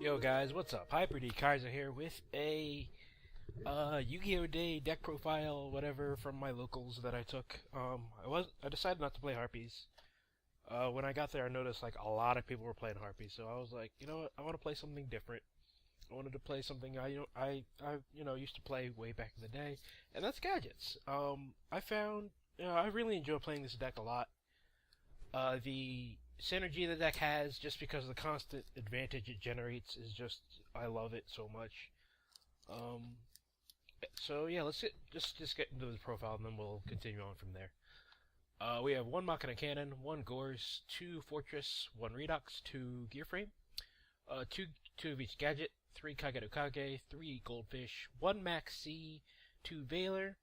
Yo guys, what's up? Hyper D Kaiser here with a Yu-Gi-Oh! Day deck profile, whatever, from my locals that I took. I decided not to play Harpies. When I got there, I noticed like a lot of people were playing Harpies, so I was like, you know what? I want to play something different. I wanted to play something I used to play way back in the day, and that's gadgets. I found I really enjoy playing this deck a lot. The synergy the deck has, just because of the constant advantage it generates, is just, I love it so much. So yeah, just get into the profile and then we'll continue on from there. We have one Machina Cannon, one Gorse, two Fortress, one Redux, two Gear Frame, two of each gadget, three Kage no Kage, three Goldfish, one Max C, two Veiler.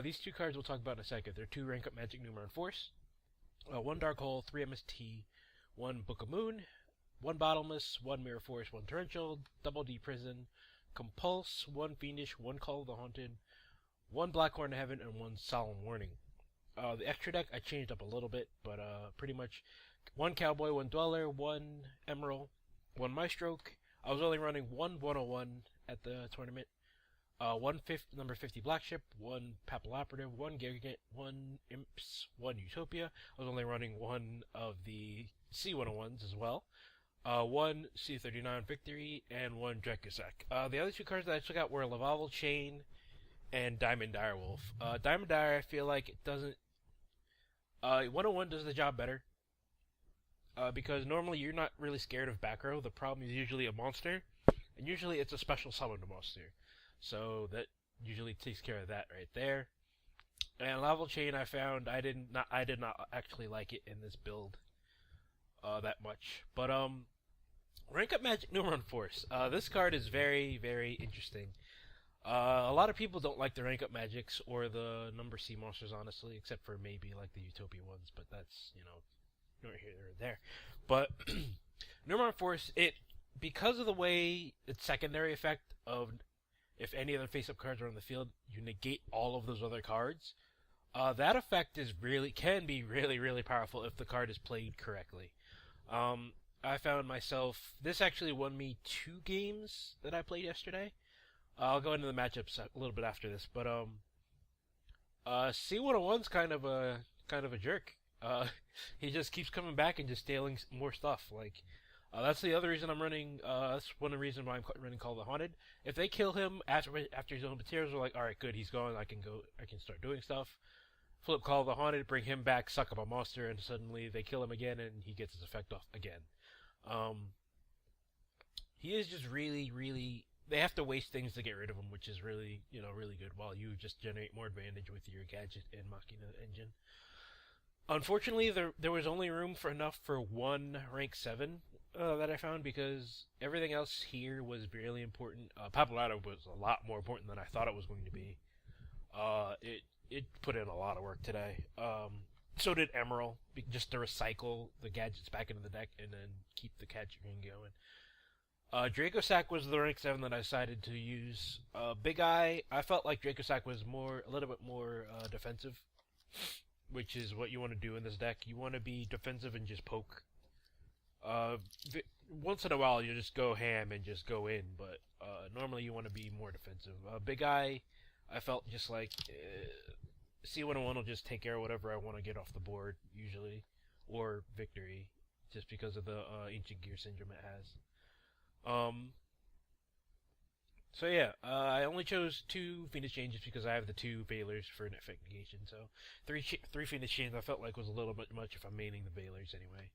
These two cards we'll talk about in a second. They're two Rank Up Magic Numeron Force. One Dark Hole, three MST, one Book of Moon, one Bottomless, one Mirror Force, one Torrential, double D Prison, Compulse, one Fiendish, one Call of the Haunted, one Black Horn of Heaven, and one Solemn Warning. The extra deck I changed up a little bit, but pretty much one Cowboy, one Dweller, one Emerald, one Maestro. I was only running one 101 at the tournament. Number 50 Black Ship, one Papal Operative, one Gargant, one Imps, one Utopia. I was only running one of the C101s as well. One C39 Victory, and one Dracosac. The other two cards that I took out were Lavalval Chain and Diamond Direwolf. Diamond Dire, I feel like it doesn't... 101 does the job better. Because normally you're not really scared of back row. The problem is usually a monster. And usually it's a special summoned monster. So that usually takes care of that right there. And Lavalval Chain, I found I did not actually like it in this build that much. But Rank Up Magic Numeron Force. This card is very, very interesting. A lot of people don't like the Rank Up Magics or the number C monsters, honestly, except for maybe like the Utopia ones. But that's, not here or there. But Numeron Force, because of the way its secondary effect of if any other face-up cards are on the field, you negate all of those other cards. That effect can be really, really powerful if the card is played correctly. I found myself... This actually won me 2 games that I played yesterday. I'll go into the matchups a little bit after this, but C101's kind of a jerk. He just keeps coming back and just stealing more stuff. That's the other reason I'm running. That's one of the reasons why I'm running Call of the Haunted. If they kill him after his own materials, we're like, all right, good, he's gone. I can start doing stuff. Flip Call of the Haunted, bring him back, suck up a monster, and suddenly they kill him again, and he gets his effect off again. He is just really, really. They have to waste things to get rid of him, which is really, really good. While you just generate more advantage with your gadget and Machina engine. Unfortunately, there was only room for enough for one rank 7 that I found, because everything else here was really important. Papalotto was a lot more important than I thought it was going to be. It put in a lot of work today. So did Emerald, just to recycle the gadgets back into the deck and then keep the gadget ring going. Dracosac was the rank 7 that I decided to use. Big Eye, I felt like Dracosac was a little bit more defensive, which is what you want to do in this deck. You want to be defensive and just poke. Once in a while, you just go ham and just go in, but normally you want to be more defensive. Big Eye, I felt just like C101 will just take care of whatever I want to get off the board, usually, or Victory, just because of the Ancient Gear Syndrome it has. So yeah, I only chose 2 Phoenix Chains because I have the 2 Veilers for net effect negation. So 3 Phoenix Chains I felt like was a little bit much if I'm maining the Veilers anyway.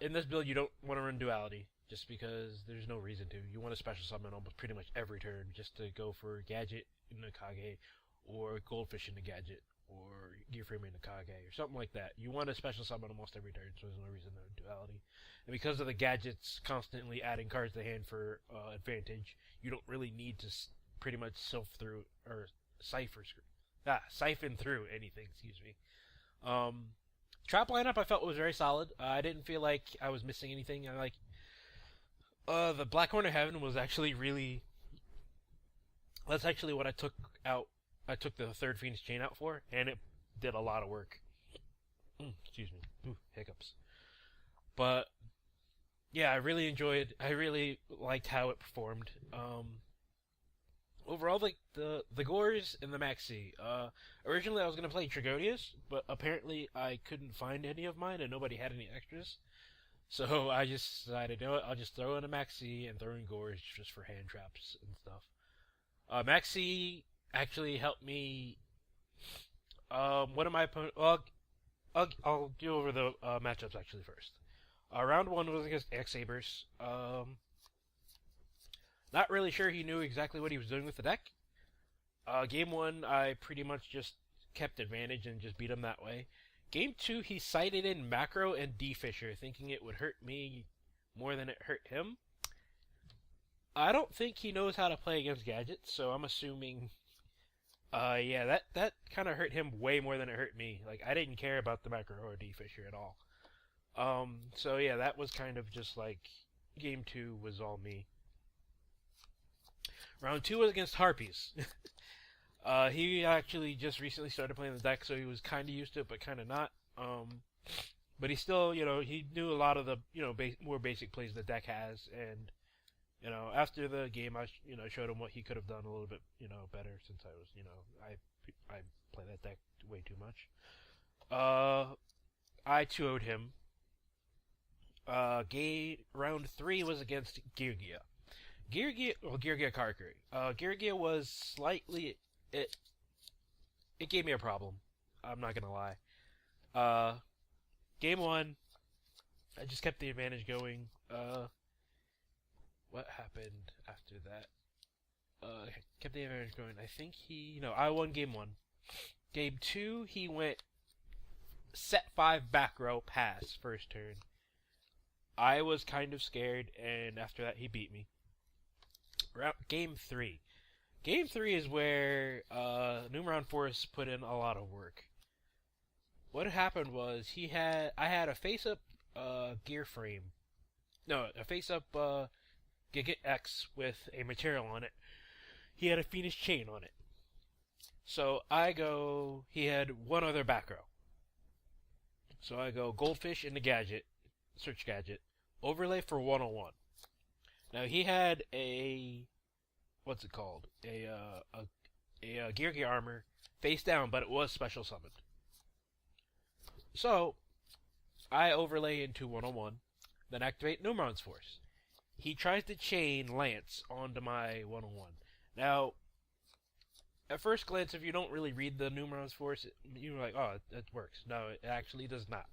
In this build you don't want to run duality, just because there's no reason to. You want to special summon almost pretty much every turn just to go for Gadget in the Kage, or Goldfish in the Gadget, or Gear Frame in the Kage, or something like that. You want to special summon almost every turn, so there's no reason to duality. And because of the gadgets constantly adding cards to hand for advantage, you don't really need to pretty much siphon through anything, excuse me. Trap lineup I felt was very solid. I didn't feel like I was missing anything. The Black Horn of Heaven was actually really... That's actually what I took out. I took the 3rd Phoenix Chain out for, and it did a lot of work. Excuse me. Ooh, hiccups. But yeah, I really liked how it performed. Overall, like the Gores and the Maxi. Originally I was gonna play Trigonius, but apparently I couldn't find any of mine, and nobody had any extras. So I just decided, you know what, I'll just throw in a Maxi and throw in Gores just for hand traps and stuff. Maxi actually helped me. One of my opponents. Well, I'll go over the matchups actually first. Round one was against X-Sabers. Not really sure he knew exactly what he was doing with the deck. Game one, I pretty much just kept advantage and just beat him that way. Game two, he sighted in Macro and D-Fisher, thinking it would hurt me more than it hurt him. I don't think he knows how to play against gadgets, so I'm assuming... yeah, that kind of hurt him way more than it hurt me. Like, I didn't care about the Macro or D-Fisher at all. So yeah, that was kind of just like... Game two was all me. Round two was against Harpies. He actually just recently started playing the deck, so he was kind of used to it, but kind of not. But he still, he knew a lot of the, more basic plays the deck has, and, after the game, I, showed him what he could have done a little bit, better, since I was, I play that deck way too much. I 2-0'd him. Round three was against Yugioh. Yugioh Karkuri. Yugioh was slightly... It gave me a problem. I'm not gonna lie. Game one, I just kept the advantage going. What happened after that? Kept the advantage going. I think I won game one. Game two, he went set 5 back row pass first turn. I was kind of scared, and after that, he beat me. Game three. Game three is where Numeron Force put in a lot of work. What happened was I had a face-up gear frame. No, a face-up Giga X with a material on it. He had a Phoenix chain on it. So he had one other back row. So I go Goldfish in the gadget, search gadget, overlay for 101. Now he had what's it called? A Gear armor face down, but it was special summoned. So I overlay into 101, then activate Numeron's Force. He tries to chain Lance onto my 101. Now, at first glance, if you don't really read the Numeron's Force, you're like, oh, that works. No, it actually does not.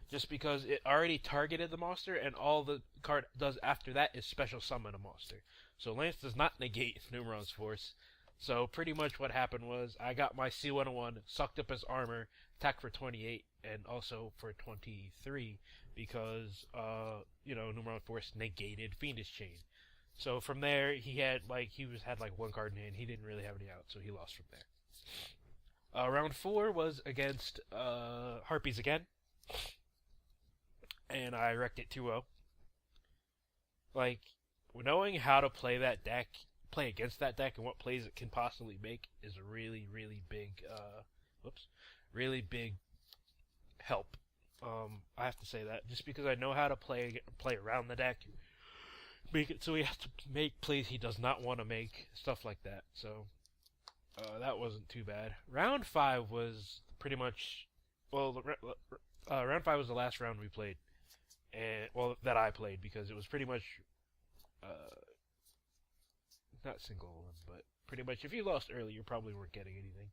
Just because it already targeted the monster, and all the card does after that is special summon a monster. So Lance does not negate Numeron's Force. So pretty much what happened was I got my C101, sucked up his armor, attacked for 28, and also for 23, because, Numeron Force negated Fiendish Chain. So from there, he had one card in hand. He didn't really have any out, so he lost from there. Round 4 was against Harpies again. And I wrecked it 2-0. Like, knowing how to play that deck, play against that deck, and what plays it can possibly make is a really, really big, really big help. I have to say that, just because I know how to play around the deck, make it so he has to make plays he does not want to make, stuff like that. So, that wasn't too bad. Round 5 was pretty much, round 5 was the last round we played. And that I played, because it was pretty much not single, but pretty much if you lost early, you probably weren't getting anything.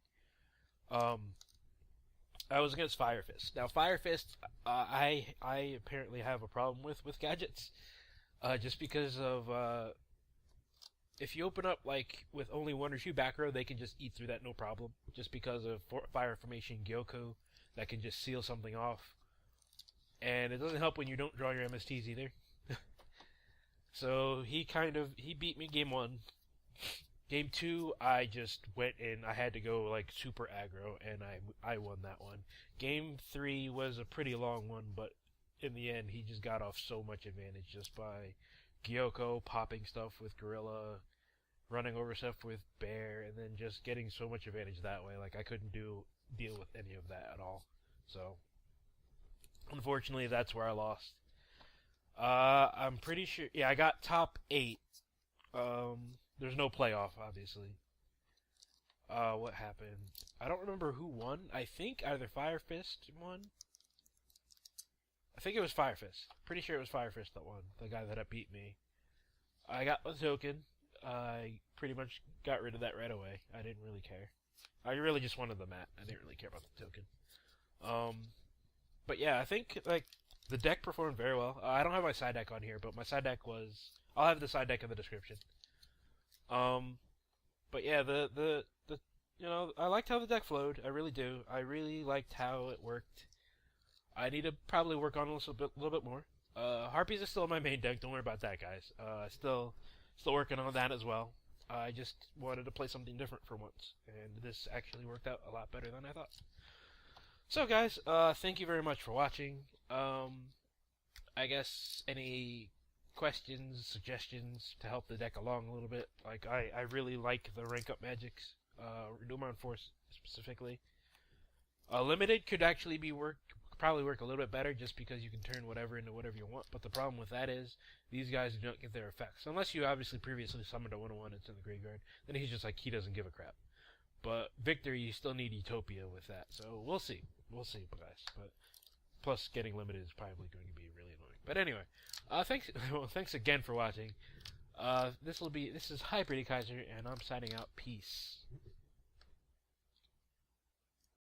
I was against Fire Fist. Now, Fire Fist, I apparently have a problem with gadgets, just because of if you open up with only 1 or 2 back row, they can just eat through that no problem. Just because of Fire Formation Gyoko, that can just seal something off. And it doesn't help when you don't draw your MSTs either. So he beat me game 1. Game 2, I just went in. I had to go super aggro, and I won that one. Game 3 was a pretty long one, but in the end, he just got off so much advantage just by Gyoko popping stuff with Gorilla, running over stuff with Bear, and then just getting so much advantage that way. I couldn't deal with any of that at all. So, unfortunately, that's where I lost. I'm pretty sure. Yeah, I got top 8. There's no playoff, obviously. What happened? I don't remember who won. I think either Fire Fist won. I think it was Fire Fist. Pretty sure it was Fire Fist that won. The guy that beat me. I got the token. I pretty much got rid of that right away. I didn't really care. I really just wanted the mat. I didn't really care about the token. But yeah, I think like the deck performed very well. I don't have my side deck on here, but my side deck was. I'll have the side deck in the description. But yeah, the I liked how the deck flowed. I really do. I really liked how it worked. I need to probably work on it a little bit more. Harpies is still my main deck. Don't worry about that, guys. Still working on that as well. I just wanted to play something different for once, and this actually worked out a lot better than I thought. So, guys, thank you very much for watching. I guess any questions, suggestions to help the deck along a little bit. Like, I really like the rank up magics, Numeron Force specifically. Limited could actually probably work a little bit better just because you can turn whatever into whatever you want, but the problem with that is these guys do not get their effects. Unless you obviously previously summoned a 1/1 into the graveyard, then he's just like, he doesn't give a crap. But Victor, you still need Utopia with that, so we'll see. We'll see, guys. But plus, getting limited is probably going to be really annoying. But anyway, thanks again for watching. This is Hybrid Kaiser, and I'm signing out. Peace.